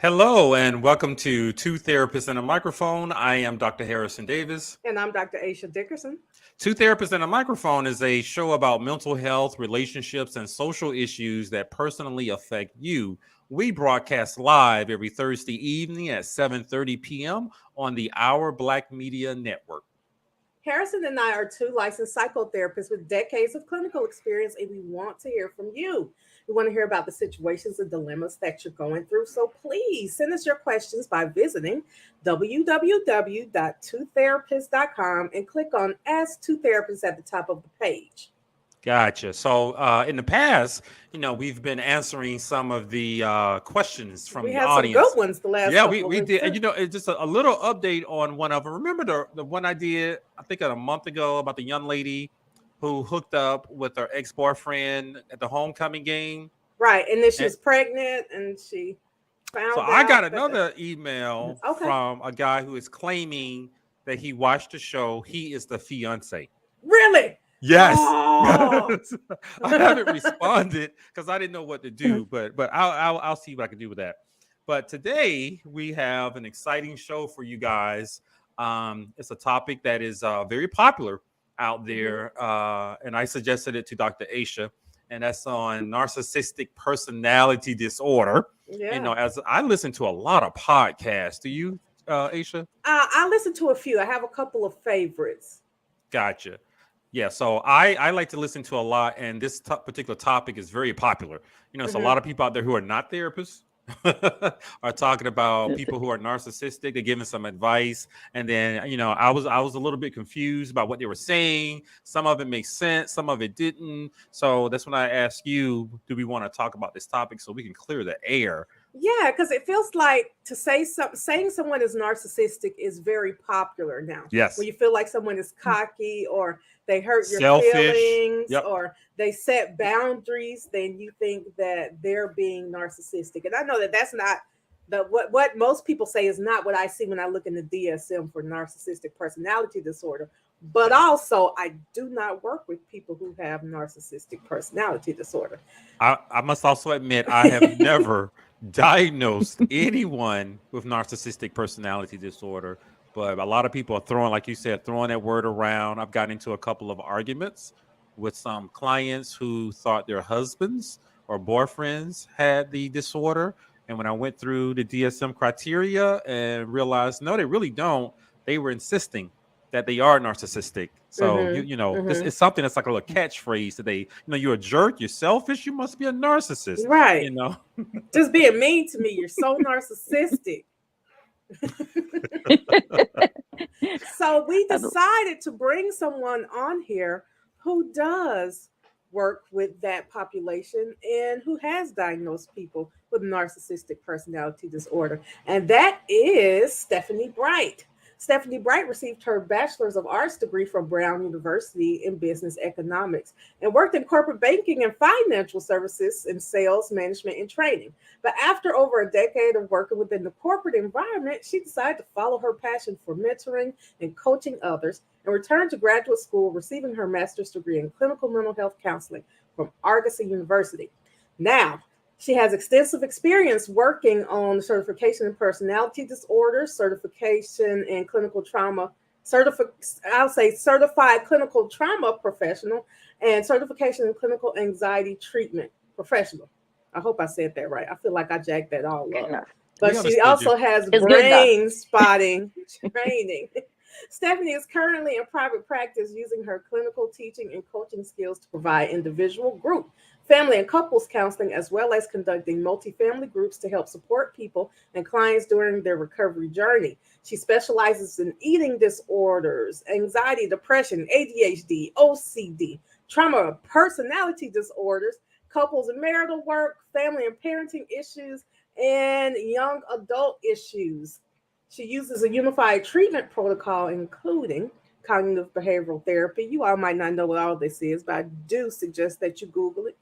Hello, and welcome to Two Therapists and a Microphone. I am Dr. Harrison Davis. And I'm Dr. Aisha Dickerson. Two Therapists and a Microphone is a show about mental health, relationships, and social issues that personally affect you. We broadcast live every Thursday evening at 7:30 p.m. on the Our Black Media Network. Harrison and I are two licensed psychotherapists with decades of clinical experience, and we want to hear from you. We want to hear about the situations and dilemmas that you're going through. So please send us your questions by visiting www.twotherapist.com and click on Ask Two Therapists at the top of the page. Gotcha. So in the past, we've been answering some of the questions from We the had some audience. good ones the last Yeah, couple we, of we weeks, did. too. And, it's just a little update on one of them. Remember the one I did, I think a month ago, about the young lady who hooked up with her ex-boyfriend at the homecoming game? Right. And then she And was pregnant and she so found I got out that another email okay. from a guy who is claiming that he watched the show. He is the fiance. Really? Yes. Oh. Yes. I haven't responded because I didn't know what to do, but I'll see what I can do with that. But today we have an exciting show for you guys. It's a topic that is very popular out there, and I suggested it to Dr. Aisha, and that's on narcissistic personality disorder. Yeah. As I listen to a lot of podcasts. Do you, Aisha? I listened to a few. I have a couple of favorites. Gotcha. Yeah, so I like to listen to a lot, and this particular topic is very popular. It's a Hmm. lot of people out there who are not therapists are talking about people who are narcissistic. They're giving some advice, and then I was a little bit confused about what they were saying. Some of it makes sense, some of it didn't. So that's when I asked you, do we want to talk about this topic so we can clear the air? Yeah, because it feels like to say saying someone is narcissistic is very popular now. When Yes, you feel like someone is cocky or they hurt your selfish. feelings Yep. or they set boundaries, then you think that they're being narcissistic. And I know that that's not the what most people say is not what I see when I look in the DSM for narcissistic personality disorder. But also, I do not work with people who have narcissistic personality disorder. I must also admit I have never diagnosed anyone with narcissistic personality disorder, but a lot of people are throwing, like you said, throwing that word around. I've gotten into a couple of arguments with some clients who thought their husbands or boyfriends had the disorder. And when I went through the DSM criteria and realized, no, they really don't, they were insisting that they are narcissistic. So this Hmm. is something that's like a little catchphrase that you're a jerk, you're selfish, you must be a narcissist. Right. You know, Just being mean to me. You're so narcissistic. So we decided to bring someone on here who does work with that population and who has diagnosed people with narcissistic personality disorder. And that is Stephanie Bright. Stephanie Bright received her Bachelor's of Arts degree from Brown University in Business Economics and worked in corporate banking and financial services in sales, management, and training. But after over a decade of working within the corporate environment, she decided to follow her passion for mentoring and coaching others and returned to graduate school, receiving her master's degree in clinical mental health counseling from Argosy University. Now, she has extensive experience working on certification in personality disorders, certification in clinical trauma, I'll say certified clinical trauma professional, and certification in clinical anxiety treatment professional. I hope I said that right. I feel like I jacked that all Good up. enough. But we she understood you. also has It's good enough. brain spotting training. Stephanie is currently in private practice using her clinical teaching and coaching skills to provide individual, group, family, and couples counseling, as well as conducting multifamily groups to help support people and clients during their recovery journey. She specializes in eating disorders, anxiety, depression, ADHD, OCD, trauma, personality disorders, couples and marital work, family and parenting issues, and young adult issues. She uses a unified treatment protocol, including cognitive behavioral therapy. You all might not know what all this is, but I do suggest that you Google it.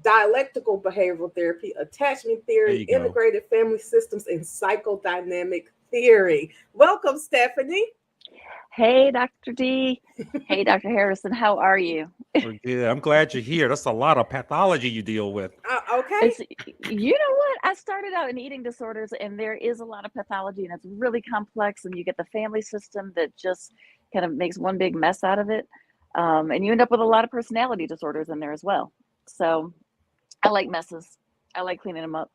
Dialectical behavioral therapy, attachment There theory, you go. integrated family systems, and psychodynamic theory. Welcome, Stephanie. Hey, Dr. D. Hey, Dr. Harrison. How are you? We're good. I'm glad you're here. That's a lot of pathology you deal with. Okay. It's, you know what? I started out in eating disorders, and there is a lot of pathology, and it's really complex. And you get the family system that just kind of makes one big mess out of it. And you end up with a lot of personality disorders in there as well. So I like messes. I like cleaning them up.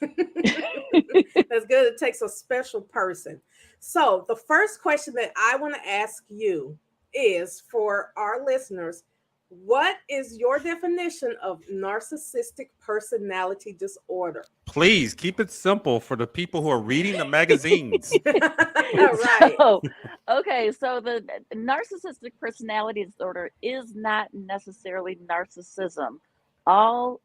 That's good. It takes a special person. So, the first question that I want to ask you is for our listeners, what is your definition of narcissistic personality disorder? Please keep it simple for the people who are reading the magazines. Right. So, okay, so the narcissistic personality disorder is not necessarily narcissism. All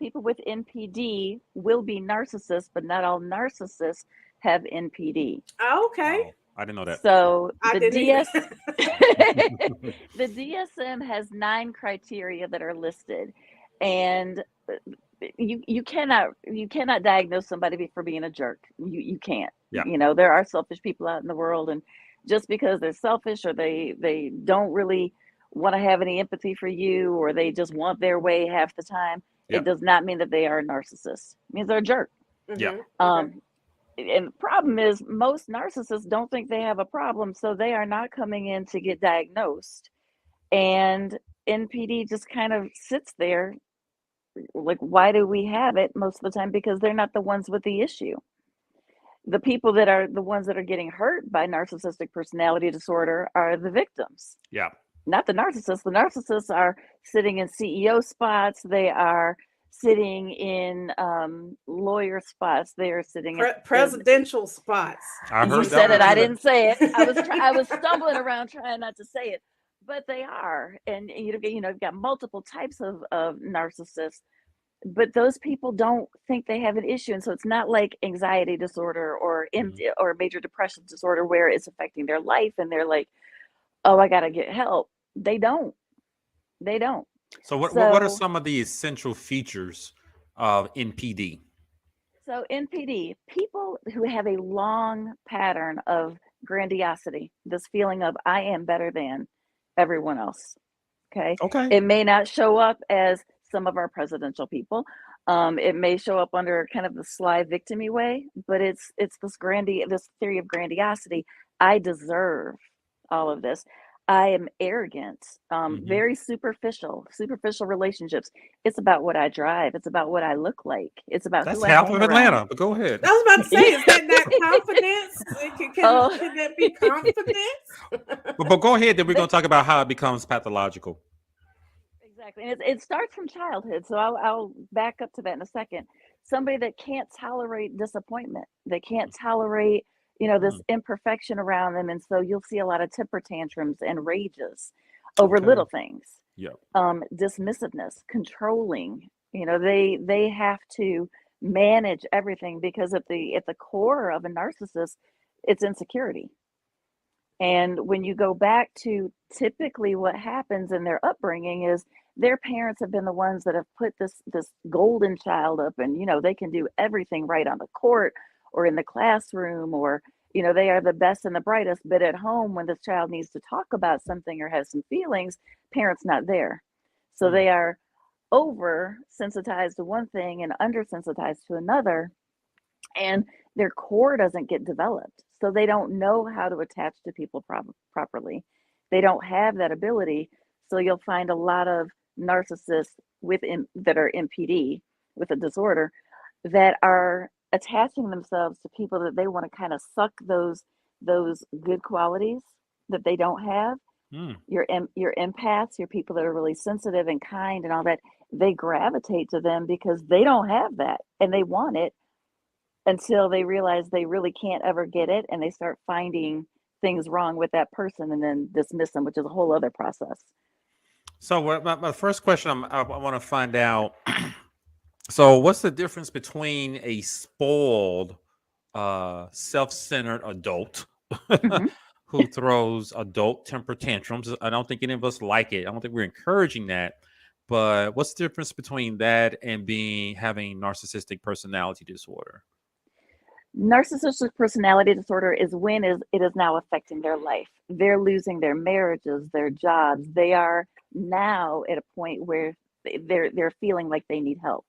people with NPD will be narcissists, but not all narcissists have NPD. Okay. Wow, I didn't know that. So I the didn't DS either. the DSM has 9 criteria that are listed, and you cannot diagnose somebody for being a jerk. You can't. Yeah. You know, there are selfish people out in the world, and just because they're selfish or they don't really want to have any empathy for you, or they just want their way half the time, Yeah. it does not mean that they are a narcissist. It means they're a jerk. Yeah. Okay. And the problem is most narcissists don't think they have a problem, so they are not coming in to get diagnosed. And NPD just kind of sits there like, why do we have it most of the time? Because they're not the ones with the issue. The people that are the ones that are getting hurt by narcissistic personality disorder are the victims, Yeah. not the narcissists. The narcissists are sitting in CEO spots. They are sitting in lawyer spots. They are sitting in Presidential spots. I you heard said that it. I one too. didn't say it. I was stumbling around trying not to say it, but they are. And you know, you've got multiple types of narcissists, but those people don't think they have an issue, and so it's not like anxiety disorder or or major depression disorder where it's affecting their life, and they're like, "Oh, I got to get help." They don't. They don't. So what are So some of the essential features of NPD? So NPD, people who have a long pattern of grandiosity, this feeling of I am better than everyone else. Okay. Okay. It may not show up as some of our presidential people. It may show up under kind of the sly victimy way, but it's this theory of grandiosity. I deserve all of this. I am arrogant, very superficial relationships. It's about what I drive. It's about what I look like. It's about That's who I half hang of around. Atlanta, but go ahead. I was about to say, is that confidence? Oh. Can that be confidence? But go ahead, then we're going to talk about how it becomes pathological. Exactly. And it starts from childhood. So I'll back up to that in a second. Somebody that can't tolerate disappointment, they can't tolerate, this imperfection around them. And so you'll see a lot of temper tantrums and rages over Okay. little things. Yeah. Dismissiveness, controlling, they have to manage everything because at the core of a narcissist, it's insecurity. And when you go back to typically what happens in their upbringing is their parents have been the ones that have put this golden child up, and they can do everything right on the court or in the classroom, or they are the best and the brightest, but at home when this child needs to talk about something or has some feelings, parents not there. So they are over sensitized to one thing and under sensitized to another, and their core doesn't get developed, so they don't know how to attach to people properly. They don't have that ability. So you'll find a lot of narcissists that are NPD with a disorder that are attaching themselves to people that they want to kind of suck those good qualities that they don't have. Your empaths, your people that are really sensitive and kind and all that, they gravitate to them because they don't have that and they want it, until they realize they really can't ever get it, and they start finding things wrong with that person and then dismiss them, which is a whole other process. So my first question I want to find out, so what's the difference between a spoiled, self-centered adult who throws adult temper tantrums? I don't think any of us like it. I don't think we're encouraging that. But what's the difference between that and having narcissistic personality disorder? Narcissistic personality disorder is when it is now affecting their life. They're losing their marriages, their jobs. They are now at a point where they're feeling like they need help.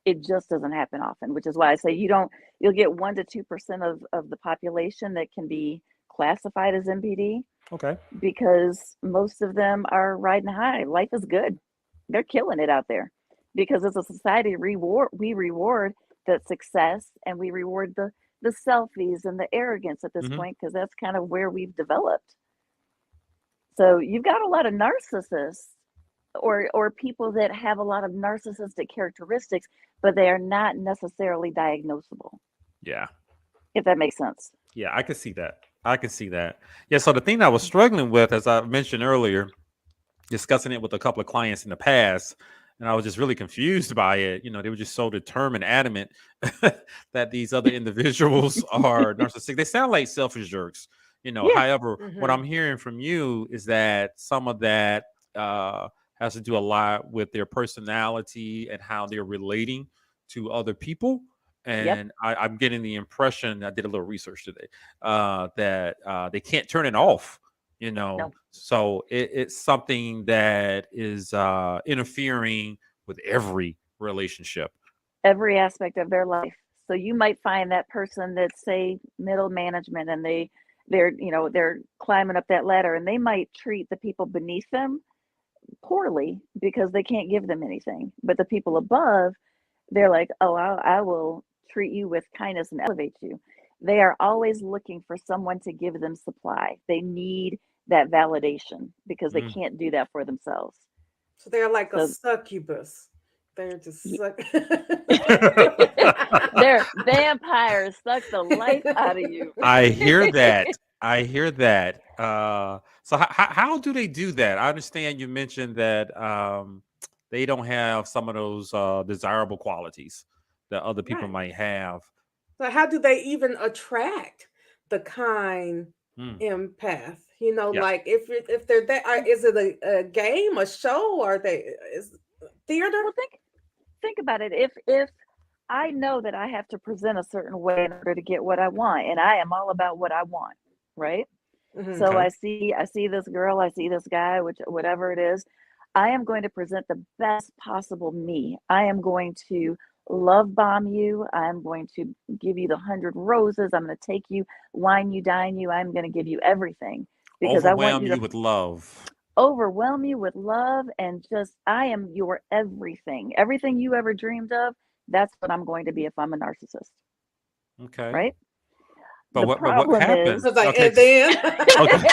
It just doesn't happen often, which is why I say you'll get 1 to 2% of the population that can be classified as MPD, Okay. because most of them are riding high. Life is good. They're killing it out there, because as a society we reward the success, and we reward the selfies and the arrogance at this Mhm. point, because that's kind of where we've developed. So you've got a lot of narcissists, or people that have a lot of narcissistic characteristics, but they are not necessarily diagnosable, Yeah. if that makes sense. Yeah, I can see that. I can see that. Yeah. So the thing I was struggling with, as I mentioned earlier, discussing it with a couple of clients in the past, and I was just really confused by it. They were just so determined, adamant that these other individuals are narcissistic. They sound like selfish jerks. Yeah. However, what Mhm. I'm hearing from you is that some of that has to do a lot with their personality and how they're relating to other people. Yep. And I'm getting the impression, I did a little research today, that they can't turn it off. No. So it's something that is interfering with every relationship. Every aspect of their life. So you might find that person that's, say, middle management, and they're climbing up that ladder, and they might treat the people beneath them poorly because they can't give them anything. But the people above, they're like, oh, I will treat you with kindness and elevate you. They are always looking for someone to give them supply. They need that validation because they Mm. can't do that for themselves. So they're like a So succubus. They're just y- suck. they're vampires, suck the life out of you. I hear that. I hear that. So how do they do that? I understand you mentioned that they don't have some of those desirable qualities that other people Right. might have. So how do they even attract the kind Mm. empath? Yeah. Like if they're that, is it a game, a show, or is theater? Well, think about it. If I know that I have to present a certain way in order to get what I want, and I am all about what I want, right? Hmm. So Okay. I see this girl, I see this guy, which whatever it is, I am going to present the best possible me. I am going to love bomb you. I'm going to give you the 100 roses. I'm going to take you, wine you, dine you. I'm going to give you everything because I want Overwhelm you to you with love. overwhelm you with love, and just I am your everything. Everything you ever dreamed of, that's what I'm going to be if I'm a narcissist, Okay. right? But The what problem is It's happens? like, Okay. and then Okay.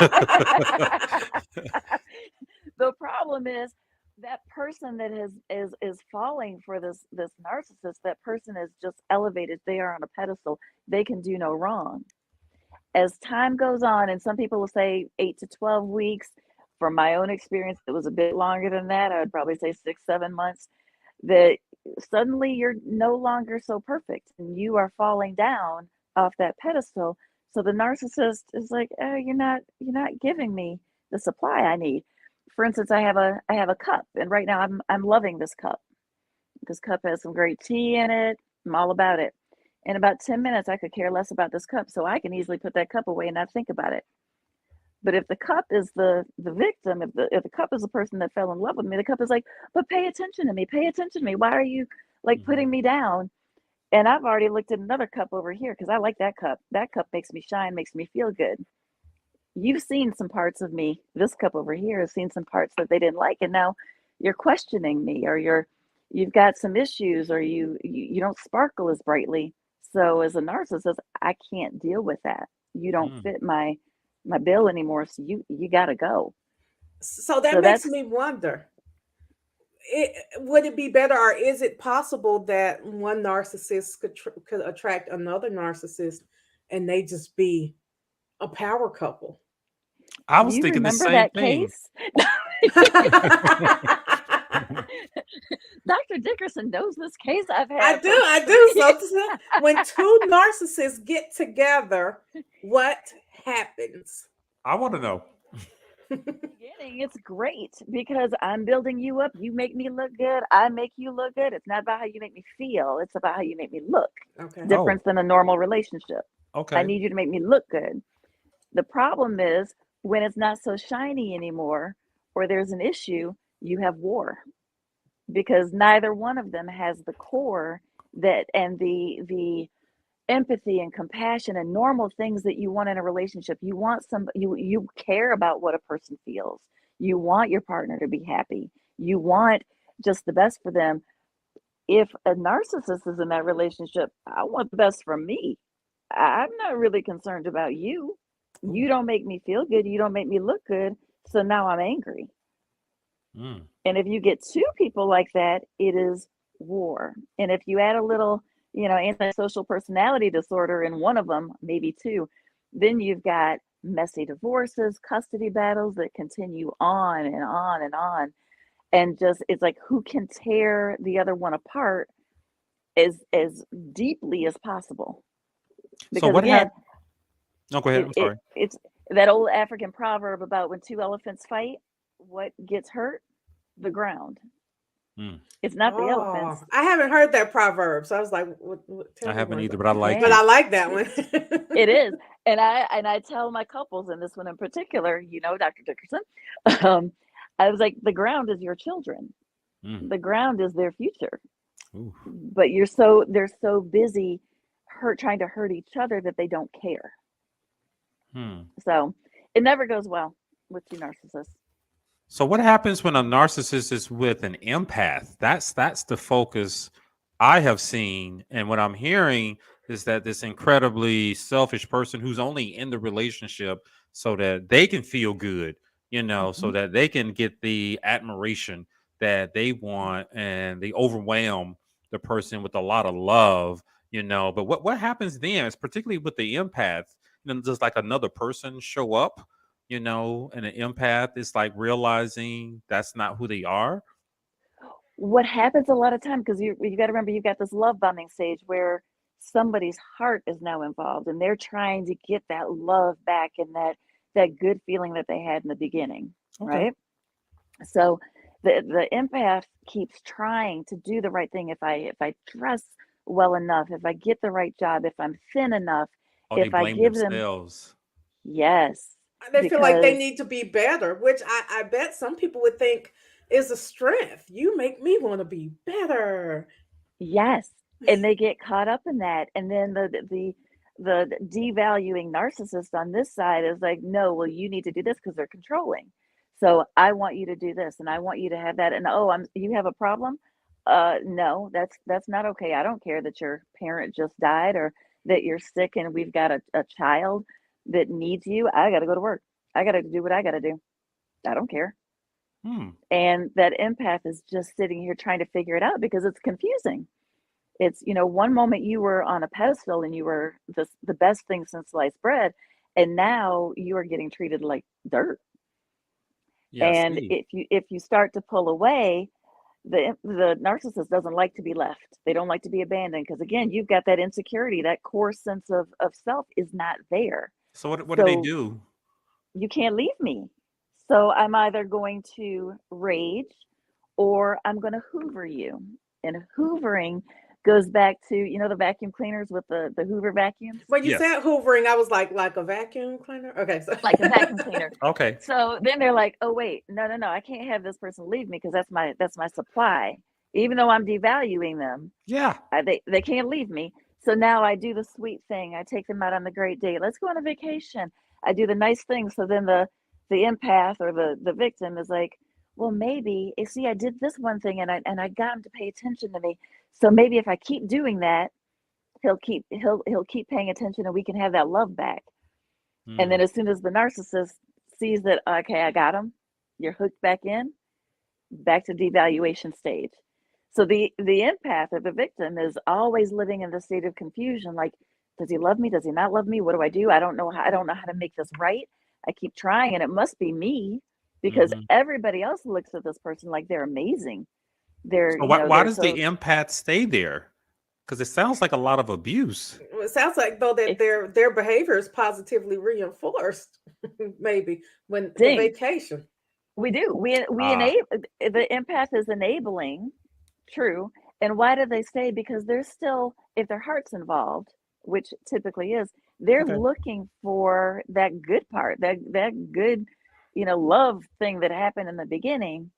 the problem is that person that is falling for this narcissist, that person is just elevated. They are on a pedestal. They can do no wrong. As time goes on, and some people will say 8 to 12 weeks. From my own experience, it was a bit longer than that. I would probably say 6, 7 months. That suddenly you're no longer so perfect, and you are falling down off that pedestal. So the narcissist is like, oh, you're not giving me the supply I need. For instance, I have a cup, and right now I'm loving this cup. This cup has some great tea in it. I'm all about it. In about 10 minutes, I could care less about this cup, so I can easily put that cup away and not think about it. But if the cup is the victim, if the cup is the person that fell in love with me, the cup is like, but pay attention to me, pay attention to me. Why are you like Mhm. putting me down? And I've already looked at another cup over here because I like that cup. That cup makes me shine, makes me feel good. You've seen some parts of me. This cup over here has seen some parts that they didn't like, and now you're questioning me, or you've got some issues, or you don't sparkle as brightly. So as a narcissist, I can't deal with that. You don't Mm. fit my bill anymore, so you got to go. so that So makes that's me wonder. Would it be better, or is it possible that one narcissist could attract another narcissist, and they just be a power couple? I Do was you thinking the remember same that thing. case? Dr. Dickerson knows this case I've I had do, for I do. 3 So when two narcissists get together, what happens? I want to know. beginning. It's great because I'm building you up. You make me look good. I make you look good. It's not about how you make me feel. It's about how you make me look. Okay. Oh, Difference than a normal relationship. I okay. need you to make me look good. The problem is when it's not so shiny anymore, or there's an issue, you have war. because neither one of them has the core that and the empathy and compassion and normal things that you want in a relationship. You want you care about what a person feels. You want your partner to be happy. You want just the best for them. If a narcissist is in that relationship, I want the best for me. I'm not really concerned about you. You don't make me feel good. You don't make me look good. So now I'm angry. Mm. And if you get two people like that, it is war. And if you add a little, antisocial personality disorder in one of them, maybe two, then you've got messy divorces, custody battles that continue on and on and on. And just it's like who can tear the other one apart as deeply as possible. So Because what again, happened? No, go ahead. I'm sorry. it's that old African proverb about when two elephants fight, what gets hurt? The ground. Mm. It's not the Oh, elephants. I haven't heard that proverb, so I was like, tell I me haven't more either, about but I that. like But I it. Yeah, like that it, one. it is. And I tell my couples, and this one in particular, Dr. Dickerson, um, I was like, the ground is your children. Mm. The ground is their future. Ooh. But they're so busy trying to hurt each other that they don't care. Hmm. So it never goes well with two narcissists. So what happens when a narcissist is with an empath? That's the focus I have seen, and what I'm hearing is that this incredibly selfish person who's only in the relationship so that they can feel good, so Mhm. that they can get the admiration that they want, and they overwhelm the person with a lot of love, But what happens then? It's particularly with the empath. Does like another person show up? And an empath is like realizing that's not who they are. What happens a lot of time, because you got to remember, you've got this love bombing stage where somebody's heart is now involved, and they're trying to get that love back and that good feeling that they had in the beginning, Okay. right? So the empath keeps trying to do the right thing. If I dress well enough, if I get the right job, if I'm thin enough, Oh, they if I blame give them themselves. yes, They feel like they because need to be better, which I bet some people would think is a strength. You make me want to be better. yes, and they get caught up in that, and then the devaluing narcissist on this side is like, no, well, you need to do this because they're controlling. So I want you to do this, and I want you to have that, and oh, you have a problem? No, that's not okay. I don't care that your parent just died or that you're sick and we've got a child that needs you. I got to go to work. I got to do what I got to do. I don't care. Hmm. And that empath is just sitting here trying to figure it out because it's confusing. It's, one moment you were on a pedestal and you were the best thing since sliced bread, and now you are getting treated like dirt. Yeah. And See. if you start to pull away, the narcissist doesn't like to be left. They don't like to be abandoned because again, you've got that insecurity, that core sense of self is not there. So what do they So do? you can't leave me. So I'm either going to rage or I'm going to hoover you. And hoovering goes back to, the vacuum cleaners with the Hoover vacuums, When you Yes. said hoovering, I was like a vacuum cleaner. Okay, so like a vacuum cleaner. Okay. So then they're like, oh wait, no, I can't have this person leave me because that's my supply. Even though I'm devaluing them, Yeah. they can't leave me. So now I do the sweet thing. I take them out on the great date. Let's go on a vacation. I do the nice thing. So then the empath or the victim is like, well, maybe see, I did this one thing and I got him to pay attention to me. So maybe if I keep doing that, he'll keep paying attention and we can have that love back. And Hmm. then as soon as the narcissist sees that, okay, I got him, you're hooked back in, back to devaluation stage. So the empath or the victim is always living in the state of confusion. Like, does he love me? Does he not love me? What do I do? I don't know how to make this right. I keep trying, and it must be me because Hmm. everybody else looks at this person like they're amazing. They're So why they're does the so empath stay there? Because it sounds like a lot of abuse. it sounds like though that it their behavior is positively reinforced, maybe when the ding. vacation. We do. We Ah. enable the empath is enabling, true. And why do they stay? Because they're still, if their heart's involved, which typically is, they're Okay. looking for that good part, that good, love thing that happened in the beginning.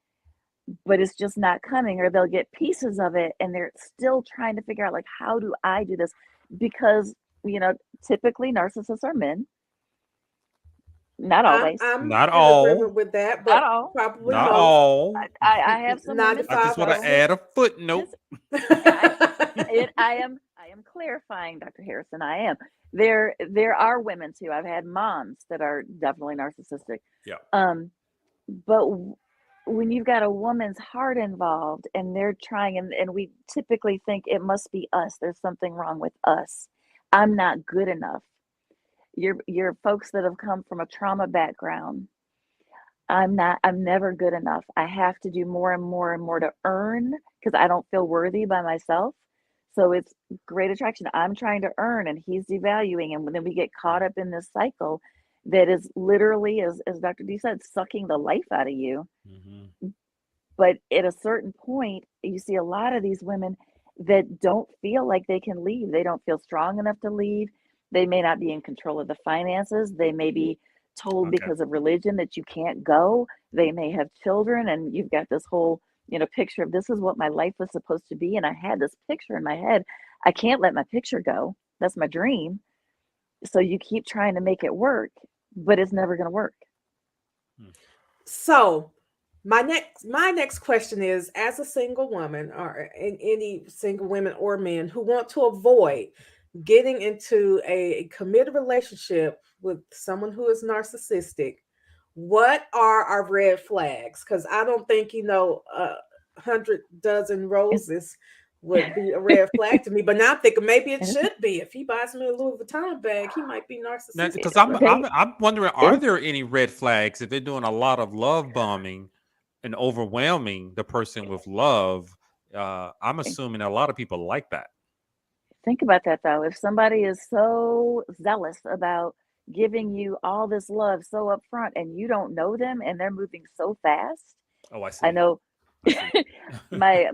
but it's just not coming, or they'll get pieces of it and they're still trying to figure out, like, how do I do this? Because, typically narcissists are men. Not always. I'm Not in all. agreement with that, Not but all. probably Not most. all. I have some women. I just want to 95%. add a footnote. I am clarifying, Dr. Harrison. I am. There are women too. I've had moms that are definitely narcissistic. Yeah. But when you've got a woman's heart involved and they're trying, and we typically think it must be us. There's something wrong with us. I'm not good enough. You're folks that have come from a trauma background. I'm never good enough. I have to do more and more and more to earn, because I don't feel worthy by myself. So it's great attraction. I'm trying to earn and he's devaluing. And then we get caught up in this cycle that is literally, as Dr. D said, sucking the life out of you. Mm-hmm. But at a certain point, you see a lot of these women that don't feel like they can leave. They don't feel strong enough to leave. They may not be in control of the finances. They may be told Okay. because of religion that you can't go. They may have children, and you've got this whole picture of, this is what my life was supposed to be, and I had this picture in my head. I can't let my picture go. That's my dream. So you keep trying to make it work, but it's never going to work. So my next question is, as a single woman, or any single women or men who want to avoid getting into a committed relationship with someone who is narcissistic, what are our red flags? Because I don't think 100 dozen roses would be a red flag to me. But now I'm thinking maybe it should be. If he buys me a Louis Vuitton bag, he might be narcissistic. Because I'm wondering, are there any red flags if they're doing a lot of love bombing and overwhelming the person with love? I'm assuming a lot of people like that. Think about that, though. If somebody is so zealous about giving you all this love so upfront, and you don't know them, and they're moving so fast. Oh, I see. I know. my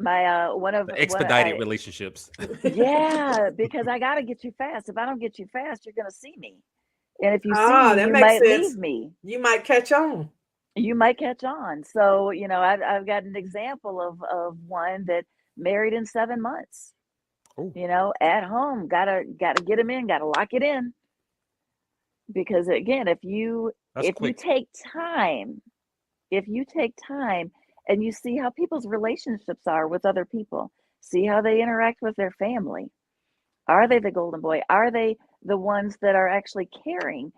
one of the expedited relationships. Yeah, because I got to get you fast. If I don't get you fast, you're going to see me, and if you see me, you might leave me. You might catch on. You might catch on. So I've got an example of one that married in 7 months. Ooh. At home, gotta get him in, gotta lock it in. Because again, if you take time and you see how people's relationships are with other people, see how they interact with their family. Are they the golden boy? Are they the ones that are actually caring?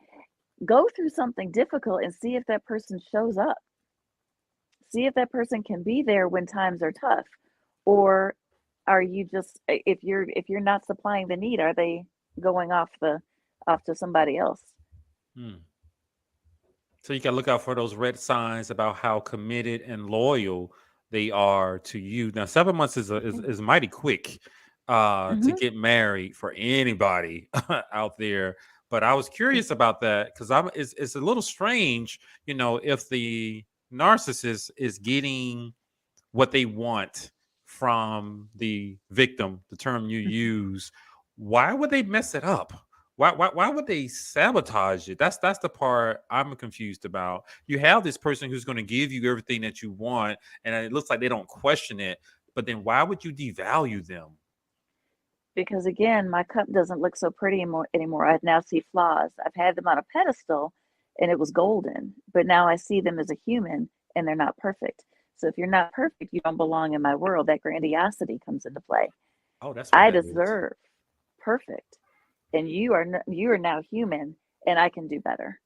Go through something difficult and see if that person shows up. See if that person can be there when times are tough. Or are you just, if you're not supplying the need, are they going off to somebody else? So you can look out for those red signs about how committed and loyal they are to you. Now, 7 months is mighty quick to get married for anybody out there. But I was curious about that, because it's a little strange, if the narcissist is getting what they want from the victim, the term you use, why would they mess it up? Why would they sabotage it? That's the part I'm confused about. You have this person who's going to give you everything that you want, and it looks like they don't question it. But then why would you devalue them? Because again, my cup doesn't look so pretty anymore. I now see flaws. I've had them on a pedestal and it was golden, but now I see them as a human and they're not perfect. So if you're not perfect, you don't belong in my world. That grandiosity comes into play. Oh, that's what I deserve perfect. And you are now human, and I can do better.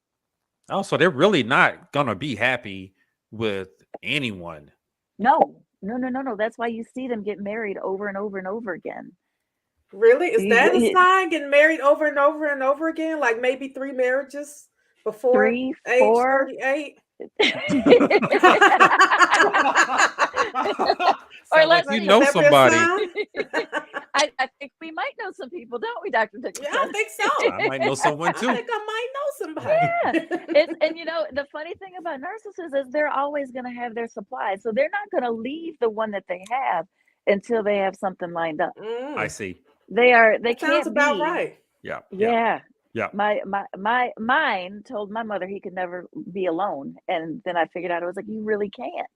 Oh, so they're really not gonna be happy with anyone. No. That's why you see them get married over and over and over again. Really? Is that a sign, getting married over and over and over again? Like maybe 3 marriages before age 38? Or let's somebody. I think we might know some people, don't we, Dr. Dickerson? Yeah, I think so. I might know someone too. I think I might know somebody. Yeah. And the funny thing about narcissists is they're always going to have their supply. So they're not going to leave the one that they have until they have something lined up. I see. They that can't sounds about be, right. Yeah. Yeah. Mine told my mother he could never be alone. And then I figured out, I was like, you really can't.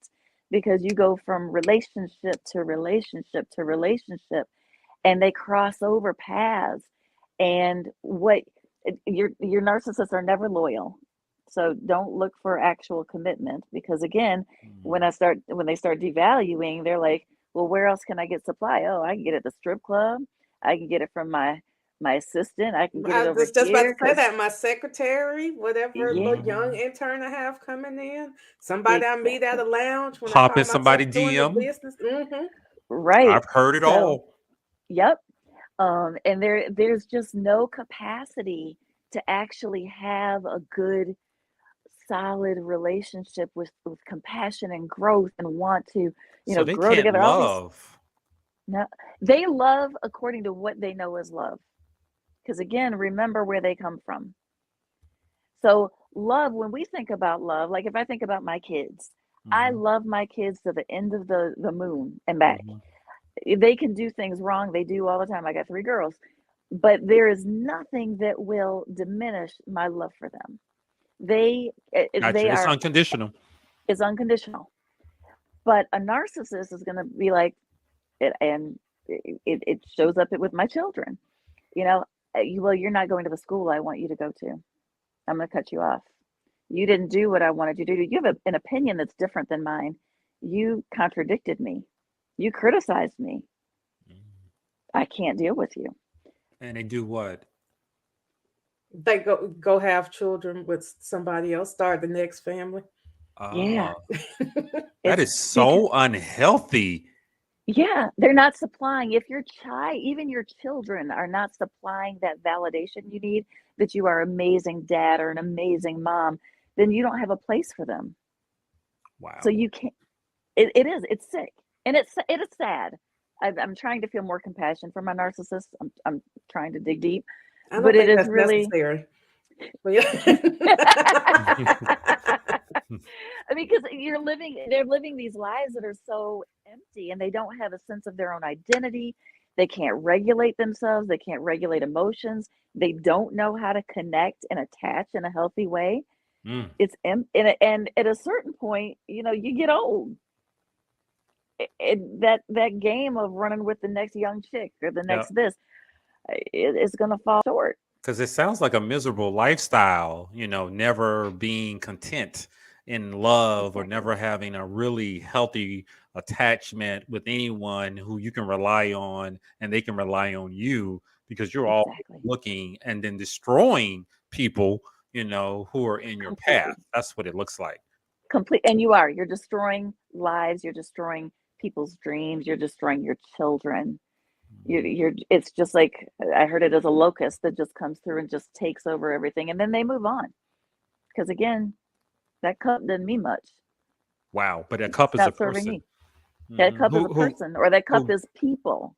because you go from relationship to relationship to relationship, and they cross over paths. And your narcissists are never loyal. So don't look for actual commitment, because again, when Mm. they start devaluing, they're like, well, where else can I get supply? Oh, I can get it at the strip club. I can get it from my assistant. I can get it I over was just about to here say because that my secretary, whatever little young Mhm. intern I have coming in, somebody I meet at exactly a lounge when I Hop in call myself somebody doing the DM. business. Hmm. right. I've heard it So, all. yep. And there's just no capacity to actually have a good solid relationship with compassion and growth and want to, So they grow can't together. All these, love. no, they love according to what they know is love. Because again, remember where they come from. So love, when we think about love, like if I think about my kids, I Mhm. love my kids to the end of the moon and back. Mhm. They can do things wrong. They do all the time. I got 3 girls, but there is nothing that will diminish my love for them. They Gotcha. It's are unconditional. is unconditional. But a narcissist is going to be like it, and it shows up with my children. You know, well, you're not going to the school I want you to go to. I'm going to cut you off. You didn't do what I wanted you to do. You have an opinion that's different than mine. You contradicted me. You criticized me. Mhm. I can't deal with you. And they do what? They go have children with somebody else, start the next family. Yeah, Ah, that it's is because so unhealthy. yeah, they're not supplying. If your child, even your children, are not supplying that validation you need, that you are amazing dad or an amazing mom, then you don't have a place for them. So Wow. you can't. It is. It's sick, and it is sad. I'm trying to feel more compassion for my narcissist. I'm trying to dig deep, I but don't it think is that's really. necessary. But yeah. I mean, because they're living these lives that are so empty, and they don't have a sense of their own identity. They can't regulate themselves. They can't regulate emotions. They don't know how to connect and attach in a healthy way. Mm. And at a certain point, you get old. That game of running with the next young chick or the Yeah. next this, it's going to fall short. Because it sounds like a miserable lifestyle, never being content in love or Exactly. never having a really healthy attachment with anyone who you can rely on and they can rely on you because you're all Exactly. looking and then destroying people, who are in your path. Completely. That's what it looks like. And you're destroying lives, you're destroying people's dreams, you're destroying your children. Mhm. It's just like I heard it as a locust that just comes through and just takes over everything, and then they move on because again, that cup doesn't mean much. Wow. But a It's cup is a not serving person. me. That Mhm. cup is a person, or that cup Who, is people.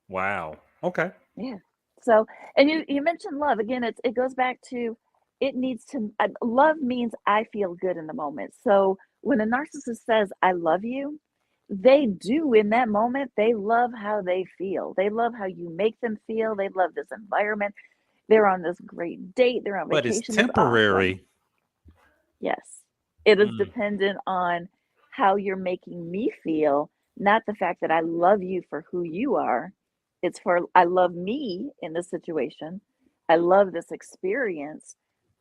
wow. Okay. Yeah. So, and you mentioned love again. It goes back to, it needs to love means I feel good in the moment. So when a narcissist says I love you, they do in that moment. They love how they feel. They love how you make them feel. They love this environment. They're on this great date. They're on But it's vacation. It's awesome. temporary. Yes. It is Mm. dependent on how you're making me feel, not the fact that I love you for who you are. It's for I love me in this situation. I love this experience,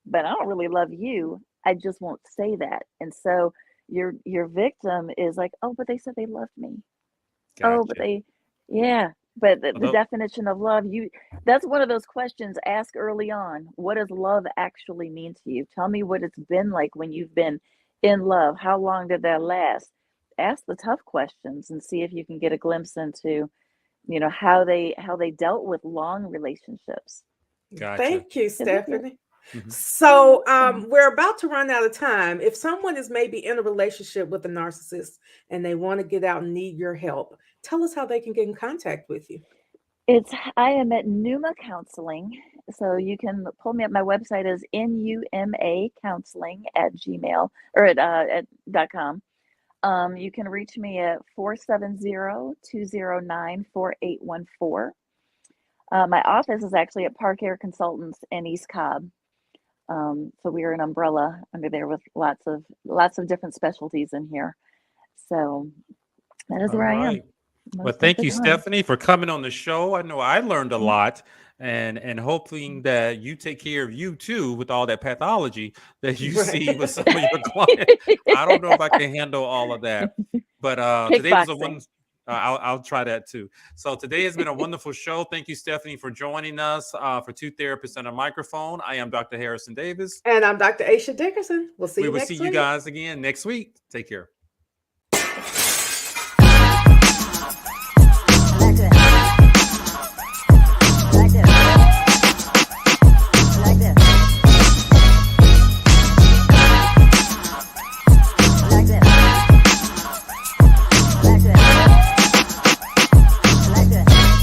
but I don't really love you. I just won't say that. And so your victim is like, "Oh, but they said they loved me. Oh, but Gotcha. they yeah." But the Although, definition of love, that's one of those questions ask early on. What does love actually mean to you? Tell me what it's been like when you've been in love. How long did that last? Ask the tough questions and see if you can get a glimpse into, how they dealt with long relationships. gotcha. Thank you, 'Cause it Stephanie. Mhm. you're So, welcome. we're about to run out of time. If someone is maybe in a relationship with a narcissist and they want to get out and need your help, tell us how they can get in contact with you. I am at Numa Counseling. So you can pull me up. My website is NUMA counseling at Gmail or at .com. You can reach me at 470-209-4814. My office is actually at Park Air Consultants in East Cobb. So we are an umbrella under there with lots of different specialties in here. So that is All where I am right. Well, most of thank the you, time. Stephanie, for coming on the show. I know I learned a lot, and hoping that you take care of you too with all that pathology that you see with some of your clients. I don't know if I can handle all of that, but today was a one. Kickboxing. I'll try that too. So today has been a wonderful show. Thank you, Stephanie, for joining us for Two Therapists and a Microphone. I am Dr. Harrison Davis. And I'm Dr. Aisha Dickerson. We'll see We you will next see you week. guys again next week. Take care.